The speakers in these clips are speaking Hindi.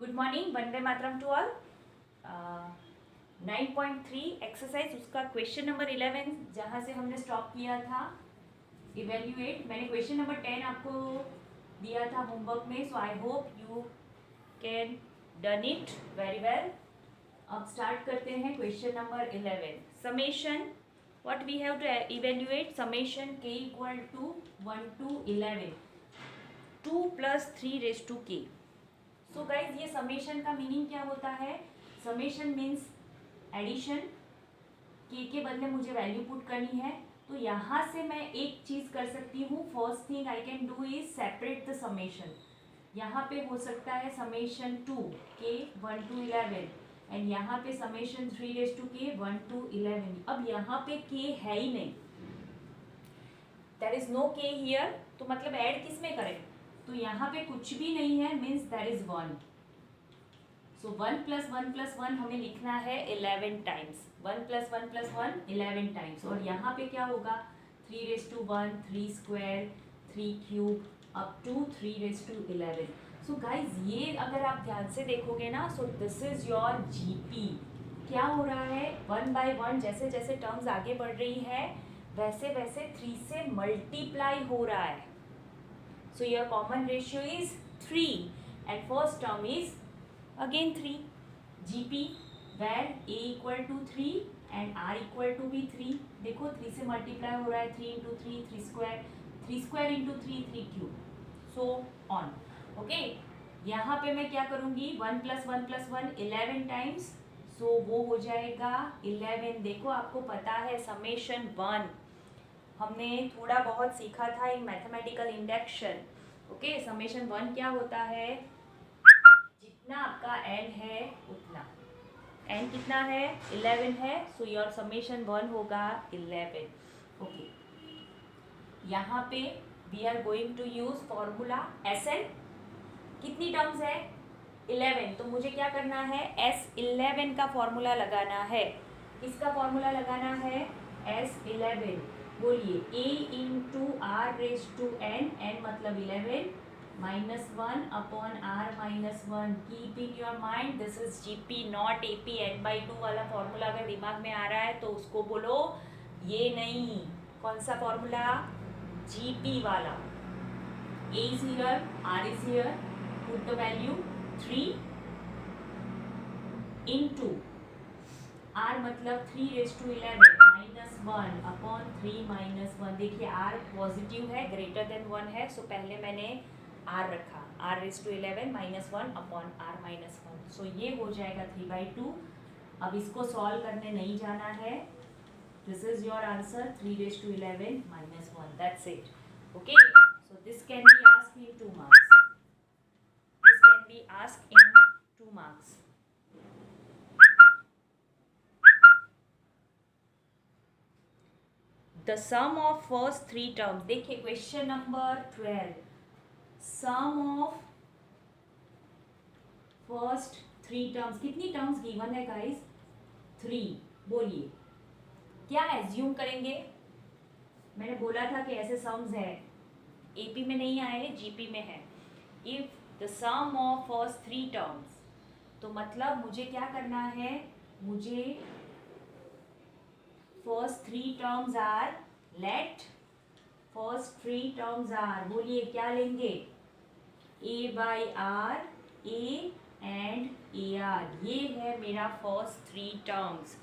Good morning, Vande Mataram to all. 9.3 exercise, उसका क्वेश्चन नंबर 11 जहाँ से हमने स्टॉप किया था, इवेल्युएट। मैंने क्वेश्चन नंबर 10 आपको दिया था होमवर्क में, so I hope you can done it very well. अब स्टार्ट करते हैं question number 11। Summation, what we have to evaluate, summation k equal to 1 to 11 2 + 3 k। So guys, ये समेशन का मीनिंग क्या होता है? Summation means addition. के बदले मुझे वैल्यू पुट करनी है, तो यहाँ से मैं एक चीज़ कर सकती हूँ। First thing I can do is separate the summation. यहाँ पे हो सकता है समेशन 2 k 1 to 11 एंड यहाँ पे समेशन 3 k 1 to 11। अब यहाँ पे k है ही नहीं, there is no k here, तो मतलब ऐड किस में करें? तो यहाँ पे कुछ भी नहीं है, मीन्स दैट इज 1। सो 1 + 1 + 1 हमें लिखना है 11 टाइम्स। 1 + 1 + 1 11 टाइम्स। और यहाँ पे क्या होगा? 3 1 3 square 3 cube up to 3 11। So guys, ये अगर आप ध्यान से देखोगे ना, so this is your GP. क्या हो रहा है? 1 by 1 जैसे जैसे टर्म्स आगे बढ़ रही है, वैसे वैसे 3 से मल्टीप्लाई हो रहा है। So your common ratio is 3 and first term is again 3. GP where A equal to 3 and R equal to be 3. देखो 3 से मल्टीप्लाई हो रहा है, 3 into 3 3 square, 3 square into 3 3 cube, so on. Okay, यहाँ पे मैं क्या करूँगी? 1 + 1 + 1 11 टाइम्स, सो वो हो जाएगा 11। देखो आपको पता है समेशन 1 हमने थोड़ा बहुत सीखा था इन मैथमेटिकल इंडक्शन। ओके, समेशन 1 क्या होता है? जितना आपका n है उतना। n कितना है? 11 है, सो योर समेशन 1 होगा 11। ओके, यहाँ पे we are going to use formula SN। कितनी टर्म्स है? 11। तो मुझे क्या करना है? S11 का फॉर्मूला लगाना है। किसका फॉर्मूला लगाना है? S11। बोलिए, A इंटू R⁻n, n मतलब 11 -1 upon R-1। Keep in your mind this is GP not AP। n/2 वाला फॉर्मूला अगर दिमाग में आ रहा है तो उसको बोलो, ये नहीं। कौन सा फॉर्मूला? GP वाला। A is here, R is here, put the value 3 into R मतलब 3 11 -1 अपॉन 3 -1। देखिए R पॉजिटिव है, ग्रेटर देन 1 है, सो पहले मैंने R रखा, R⁻11 -1 अपॉन R-1। सो ये हो जाएगा 3/2। अब इसको सॉल्व करने नहीं जाना है। This is your answer, 3 11 -1। That's it. Okay, so this can be asked in 2 marks. This can be asked in 2 marks. The sum of first 3 terms. देखिए question number 12। Sum of first 3 terms. कितनी टर्म्स गिवन है गाइस? 3। बोलिए, क्या एज्यूम करेंगे? मैंने बोला था कि ऐसे सम्स है, एपी में नहीं आए, जीपी में है। If the sum of first 3 terms, तो मतलब मुझे क्या करना है? मुझे first 3 terms are, let first 3 terms are, बोलिए क्या लेंगे? A/R, A and AR। ये है मेरा first 3 terms.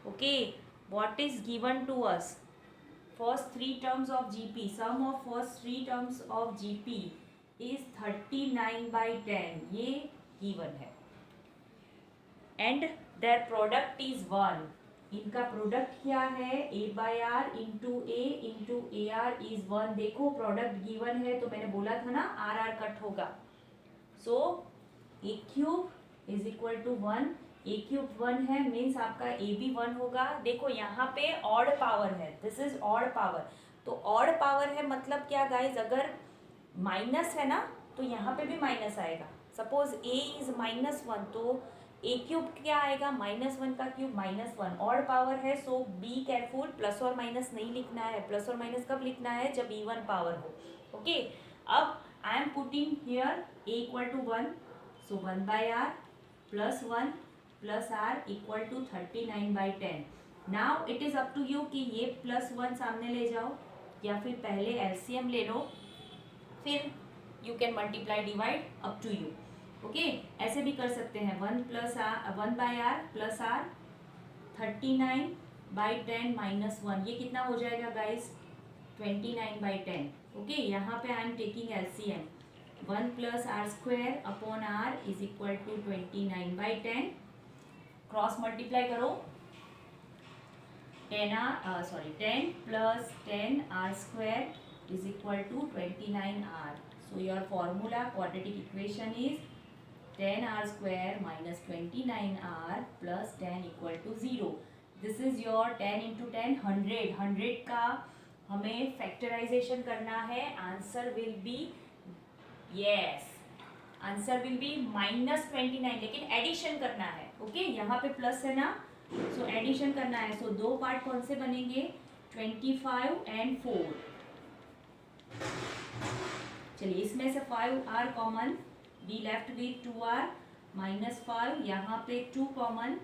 Okay, what is given to us? First 3 terms of GP, sum of first 3 terms of GP is 39/10। ये गिवन है एंड देयर प्रोडक्ट इज 1। इनका प्रोडक्ट क्या है? A/R into A into AR is 1। देखो प्रोडक्ट गिवन है, तो मैंने बोला था ना RR कट होगा। सो A³ is equal to 1। A³ 1 है, मीन्स आपका A भी 1 होगा। देखो यहाँ पे ऑड पावर है, दिस इज ऑड पावर। तो ऑड पावर है मतलब क्या गाइज? अगर माइनस है ना, तो यहाँ पे भी माइनस आएगा। सपोज A इज -1, तो A³ क्या आएगा? -1 का क्यूब -1। ऑड पावर है, सो बी केयरफुल, प्लस और माइनस नहीं लिखना है। प्लस और माइनस कब लिखना है? जब इवन पावर हो। ओके, अब I am putting here A = 1, so 1/r plus 1 plus r equal to 39/10. Now it is up to you कि ये प्लस 1 सामने ले जाओ या फिर पहले एलसीएम ले लो, फिर you can multiply divide, up to you. Okay, ऐसे भी कर सकते हैं. 1/r प्लस r 39/10 माइनस 1, ये कितना हो जाएगा गाइस? 29/10. ओके, यहाँ पे I am taking LCM. 1 plus r square upon r is equal to 29/10. Cross multiply करो. 10 plus 10r square is equal to 29r. So your formula quadratic equation is 10r square minus 29r plus 10 equal to 0. This is your 10 into 10 100. 100 का हमें फैक्टराइजेशन करना है. Answer will be answer will be -29, लेकिन एडिशन करना है. ओके, यहाँ पे प्लस है ना, सो एडिशन करना है. सो दो पार्ट कौन से बनेंगे? 25 एंड 4. चलिए, इसमें से 5r common, we left with 2r minus 5. यहाँ पे 2 common,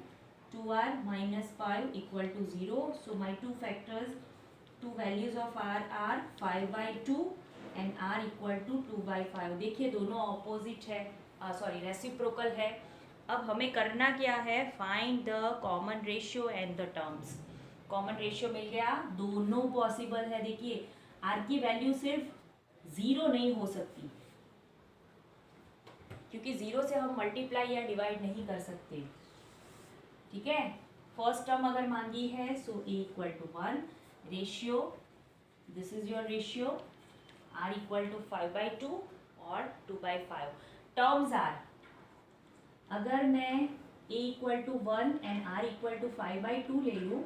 2r minus 5 equal to 0. So my two factors, two values of r are 5/2 and r equal to 2/5. देखिए दोनों ऑपोजिट है, सॉरी रेसिप्रोकल है. अब हमें करना क्या है? Find the common ratio and the terms. Common ratio मिल गया, दोनों पॉसिबल है. देखिए r की वैल्यू सिर्फ 0 नहीं हो सकती, क्योंकि 0 से हम मल्टीप्लाई या डिवाइड नहीं कर सकते. ठीक है, फर्स्ट टर्म अगर मांगी है so a equal to 1. Ratio, this is your ratio, r equal to 5/2 और 2/5. टर्म्स आर, अगर मैं a equal to 1 and r equal to 5/2 ले लूँ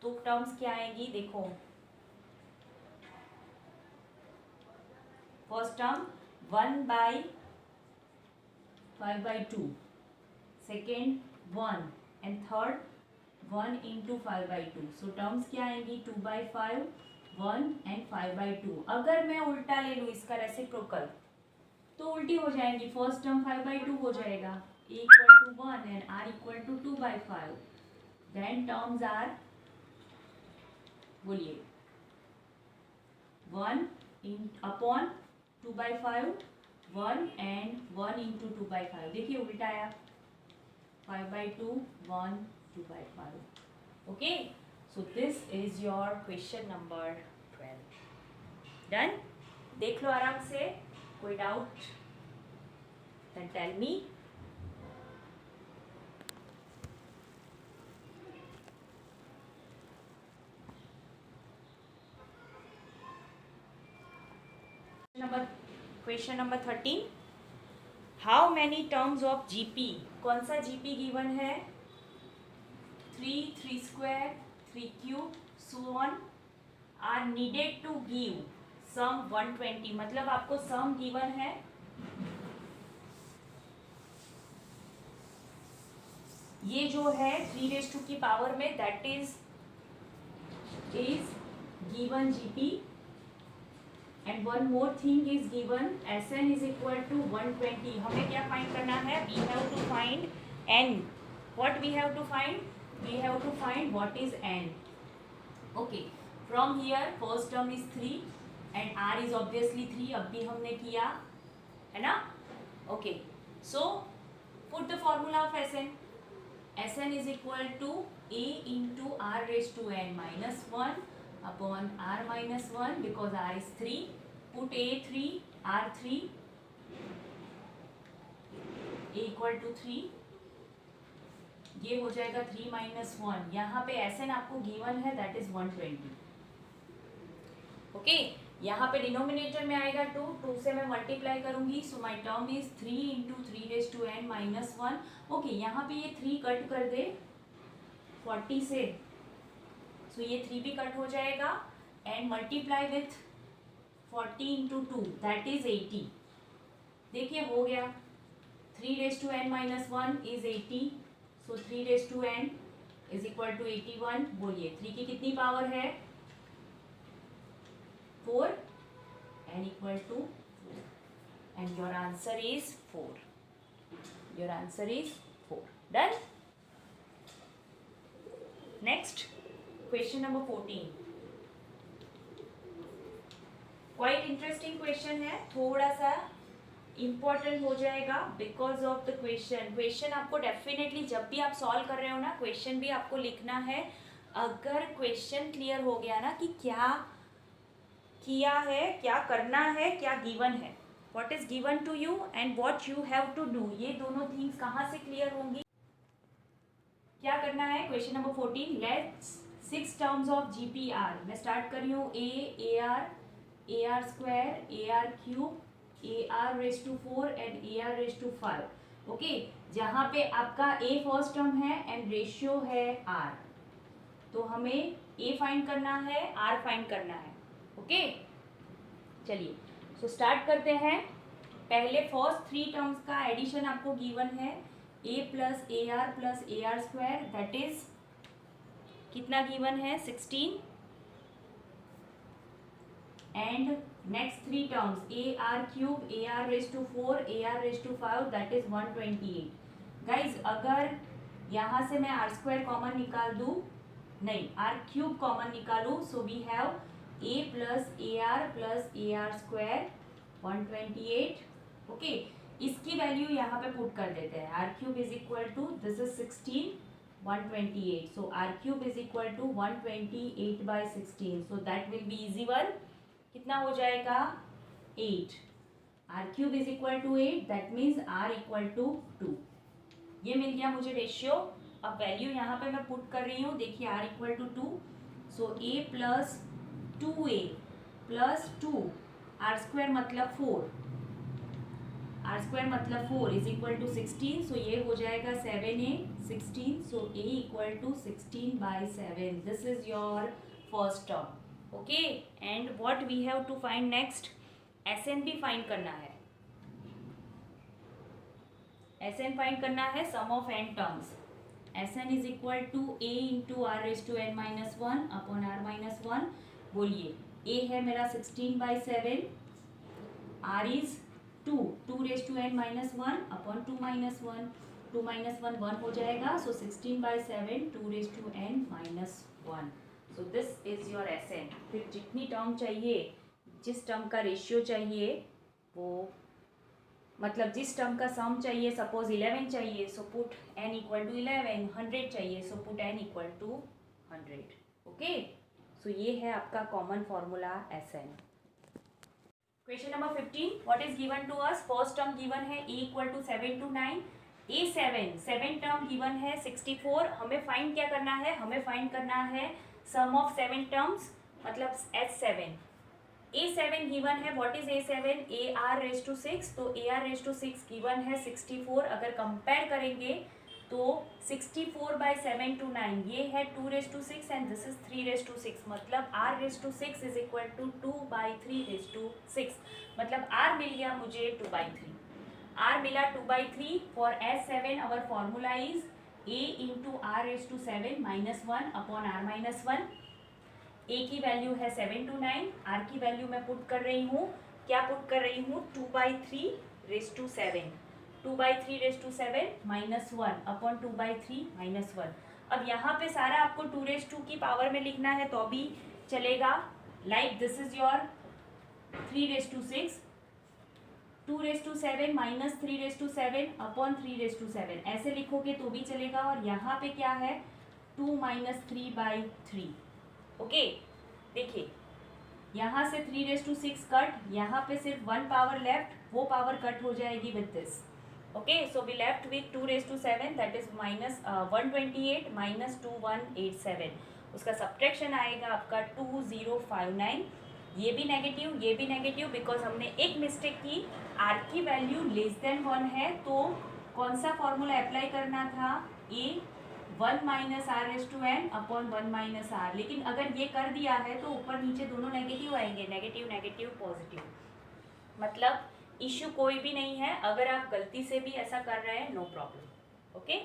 तो टर्म्स क्या आएंगी? देखो, first term 1/5/2, second 1 and third 1 into 5/2. So terms क्या आएंगी? 2/5, 1 एंड 5/2. अगर मैं उल्टा ले लूँ इसका रेसिप्रोकल तो उल्टी हो जाएंगी. फर्स्ट टर्म 5/2 हो जाएगा, a equal to 1 and r equal to 2/5. Then terms are, बोलिए, 1 इन अपॉन 2/5, 1 एंड 1 इंटू 2/5. देखिए उल्टा आया, 5/2, 1, 2/5. Okay, so this is your question number 12. Done. देख लो आराम से, कोई doubt then tell me. Question number 13. How many terms of GP. कौन सा जीपी गिवन है? 3, 3 square, 3 cube, so on are needed to give sum 120. मतलब आपको सम गिवन है, ये जो है 3 की पावर में, that is given GP. And one more thing is given, Sn is equal to 120. हमें क्या फाइंड करना है? We have to find n. What we have to find? We have to find what is n. Okay, from here first term is 3 and r is obviously 3. अब भी हमने किया है ना. Okay, so put the formula of Sn. Sn is equal to a into r raise to n minus 1 upon r minus 1 because r is 3. Put a 3, r 3, a equal to 3. ये हो जाएगा 3 minus 1. यहाँ पे Sn आपको गिवन है, दैट इज 120. ओके, यहाँ पे डिनोमिनेटर में आएगा 2, 2 से मैं मल्टीप्लाई करूंगी. So my term is 3 into 3 raise to n minus 1. Okay, यहाँ पे ये 3 कट कर दे 40 से, सो ये 3 भी कट हो जाएगा and multiply with 40 into 2, that is 80. देखिए हो गया, 3 raise to n minus 1 is 80. So 3 raise to n is equal to 81. बोलिए 3 की कितनी पावर है? 4 and equal to 4 and your answer is 4. Your answer is 4. Done. Next question number 14. Quite interesting question है, थोड़ा सा इम्पॉर्टेंट हो जाएगा बिकॉज ऑफ द क्वेश्चन आपको डेफिनेटली जब भी आप सॉल्व कर रहे हो ना, क्वेश्चन भी आपको लिखना है. अगर क्वेश्चन क्लियर हो गया ना कि क्या किया है, क्या करना है, क्या गिवन है, what is given to you and what you have to do, ये दोनों थिंग्स कहाँ से क्लियर होंगी. क्या करना है. Question number 14. Let's 6 terms of GPR. मैं स्टार्ट कर रही हूँ. AR square, AR cube, AR raise to 4 and AR raise to 5. Okay, जहाँ पे आपका A फर्स्ट टर्म है एंड रेशियो है R, तो हमें A फाइंड करना है, R फाइंड करना है. ओके, चलिए सो स्टार्ट करते हैं. पहले फर्स्ट 3 टर्म्स का एडिशन आपको गिवन है. A plus AR square that is कितना गिवन है 16. And next 3 terms AR cube, AR raise to 4, AR raise to 5 that is 128. Guys अगर यहाँ से मैं R स्क्वायर कॉमन निकाल दूँ, नहीं R क्यूब कॉमन निकालूँ, so we have A plus AR square 128. Okay, इसकी वैल्यू यहाँ पे पुट कर देते हैं. R cube is equal to this is 16 128. So R cube is equal to 128 by 16. So that will be easy one. कितना हो जाएगा 8. R cube is equal to 8 that means R equal to 2. ये मिल गया मुझे रेशियो. अब वैल्यू यहाँ पे मैं पुट कर रही हूँ. देखिए R equal to 2. So A plus 2A plus 2 R square मतलब 4, R स्क्वायर मतलब 4 इज इक्वल टू 16. सो ये हो जाएगा 7A 16. So A equal to 16 by 7. This is your first term. Okay, and what we have to find next. SN भी फाइंड करना है. SN फाइंड करना है, sum of n terms. SN is equal to A into R raise to n minus 1 upon R minus 1. बोलिए, A है मेरा 16 by 7, R is 2 raise to n minus 1 upon 2 minus 1. 2 minus 1 1 हो जाएगा. So 16 by 7 2 raise to n minus 1. So this is your SN. फिर जितनी टर्म चाहिए, जिस टर्म का रेशियो चाहिए, वो मतलब जिस टर्म का सम चाहिए, सपोज 11 चाहिए, so put n equal to 11. 100 चाहिए, so put n equal to 100. Okay, so ये है आपका common formula SN. Question number 15. What is given to us. First term given है A equal to 7 to 9. A7 term given है 64. हमें फाइंड क्या करना है, हमें फाइंड करना है सम ऑफ 7 टर्म्स मतलब S7. A7 गिवन है. What is A7. AR raise to 6. तो AR रेज टू 6 गिवन है 64. अगर कंपेयर करेंगे तो 64 बाई 7 to 9 ये है 2 raise to 6 and this is 3 raise to 6. मतलब R raise to 6 is equal to 2 by 3 raise to 6. मतलब R मिल गया मुझे 2 बाई 3. R मिला 2 by 3. For S7 our formula is A into R raise to 7 minus 1 upon R minus 1. A की वैल्यू है 7 to 9. R की वैल्यू मैं पुट कर रही हूँ. क्या पुट कर रही हूँ 2 by 3 raise to 7. 2 by 3 raise to 7 minus 1 upon 2 by 3 minus 1. अब यहाँ पे सारा आपको 2 रेज टू की पावर में लिखना है तो भी चलेगा. Like this is your 3 raise to 6, 2 raise to 7 minus 3 raise to 7 upon 3 raise to 7. ऐसे लिखोगे तो भी चलेगा. और यहाँ पे क्या है 2 माइनस 3 बाई 3. ओके, देखिए यहाँ से 3 रेज टू 6 कट, यहाँ पे सिर्फ 1 पावर लेफ्ट, वो पावर कट हो जाएगी with this. Okay, so we left with 2 raise to 7 that is minus 128 minus 2187. उसका सब्ट्रैक्शन आएगा आपका 2059. ये भी नेगेटिव बिकॉज हमने एक मिस्टेक की. R की वैल्यू लेस देन 1 है तो कौन सा फॉर्मूला अप्लाई करना था. A 1 minus R raise to n upon 1 minus R. लेकिन अगर ये कर दिया है तो ऊपर नीचे दोनों नेगेटिव आएंगे. नेगेटिव पॉजिटिव मतलब इश्यू कोई भी नहीं है. अगर आप गलती से भी ऐसा कर रहे हैं नो प्रॉब्लम. ओके,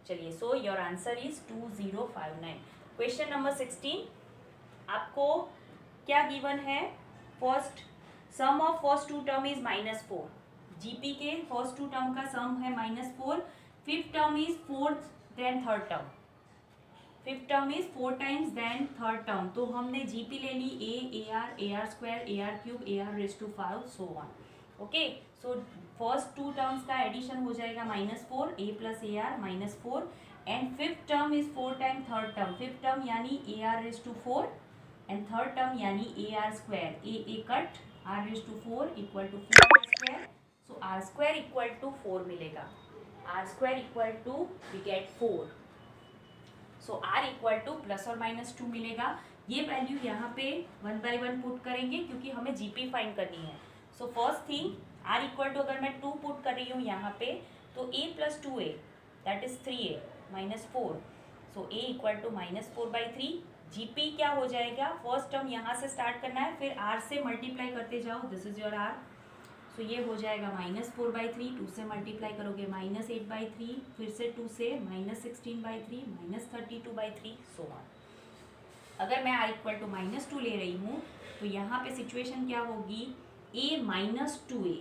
चलिए so your answer is 2059. Question number 16. आपको क्या गिवन है. First sum of first 2 term is -4. GP के फर्स्ट टू टर्म का सम है -4, fifth term is fourth then third term, fifth term is 4 times then third term. तो हमने जीपी ले ली A R square A R cube A R raise to 5 so on. Okay, so first to terms का एडिशन हो जाएगा -4 A plus A R -4 and fifth term is 4 time third term, fifth term यानी A R raise to 4 and third term यानी A R square A cut R raise to 4 equal to 4 square, so R square equal to 4 मिलेगा, R square equal to we get 4, so R equal to +or-2 मिलेगा। ये वैल्यू यहाँ पे 1 by 1 पुट करेंगे क्योंकि हमें जीपी फाइंड करनी है। So first thing r equal to अगर मैं 2 पुट कर रही हूँ यहाँ पे तो a + 2a that is 3a -4, सो a इक्वल टू -4/3। जीपी क्या हो जाएगा, फर्स्ट टर्म यहाँ से स्टार्ट करना है फिर r से मल्टीप्लाई करते जाओ, दिस इज योर r, सो ये हो जाएगा -4/3, 2 से मल्टीप्लाई करोगे -8/3, फिर से 2 से -16/3 -32/3 सो ऑन। अगर मैं r इक्वल टू -2 ले रही हूँ तो यहाँ पे सिचुएशन क्या होगी, a -2a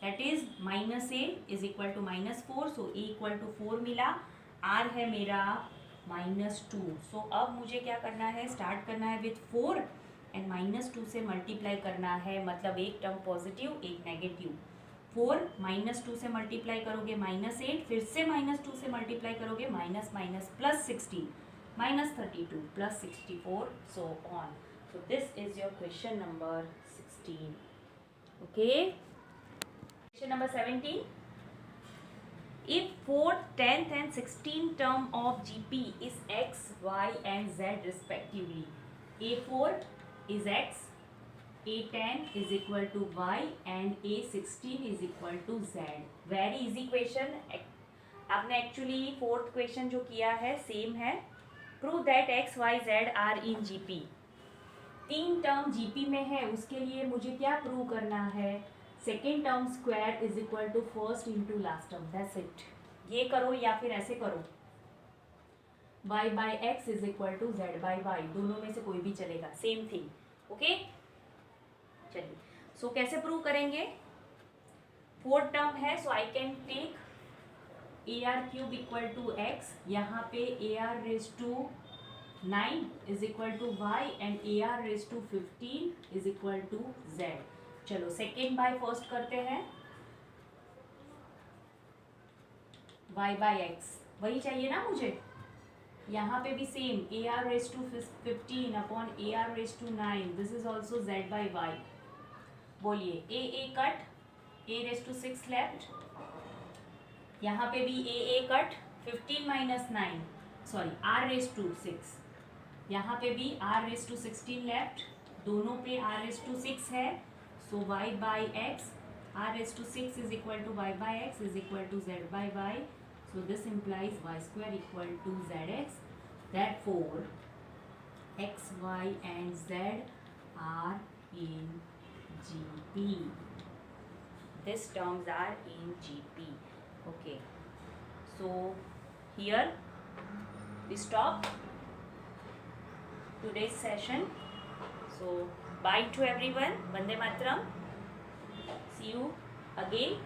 that is -a is equal to -4, सो a इक्वल टू 4 मिला, r है मेरा -2। सो अब मुझे क्या करना है, स्टार्ट करना है विथ 4 एंड -2 से मल्टीप्लाई करना है, मतलब एक टर्म पॉजिटिव एक नेगेटिव। 4 -2 से मल्टीप्लाई करोगे -8, फिर से -2 से मल्टीप्लाई करोगे +16 -32 +64 so on. So this is your question number 16। Okay, question number 17, if 4th, 10th and 16th term of GP is x, y and z respectively, a4 is x, a10 is equal to y and a16 is equal to z। Very easy question. आपने एक्चुअली फोर्थ क्वेश्चन जो किया है सेम है। Prove that x, y, z are in GP. 3 term GP में है, उसके लिए मुझे क्या प्रूव करना है, second term square is equal to first into last term, that's it. ये करो या फिर ऐसे करो, y/x is equal to z/y, दोनों में से कोई भी चलेगा, सेम थिंग। ओके, चलिए सो कैसे प्रूव करेंगे, फोर्थ टर्म है so I can take AR³ equal to x, यहाँ पे AR raise to 9 is equal to y and AR raise to 15 is equal to z। चलो सेकेंड बाय फर्स्ट करते हैं, y/x वही चाहिए ना मुझे, यहाँ पे भी same AR raise to 15 upon AR raise to 9, this is also z/y। बोलिए a cut, a raise to 6 left, यहाँ पे भी a cut 15 - 9 sorry r raise to 6, यहाँ पे भी r रेज टू 16 लेफ्ट, दोनों पे r रेज टू 6 है, सो y/x r raise to 6 is equal to y/x is equal to z/y, so this implies y square equal to zx, therefore x, y and z are in GP, these terms are in GP। okay, so here we stop today's session, so bye to everyone, Vande Mataram, see you again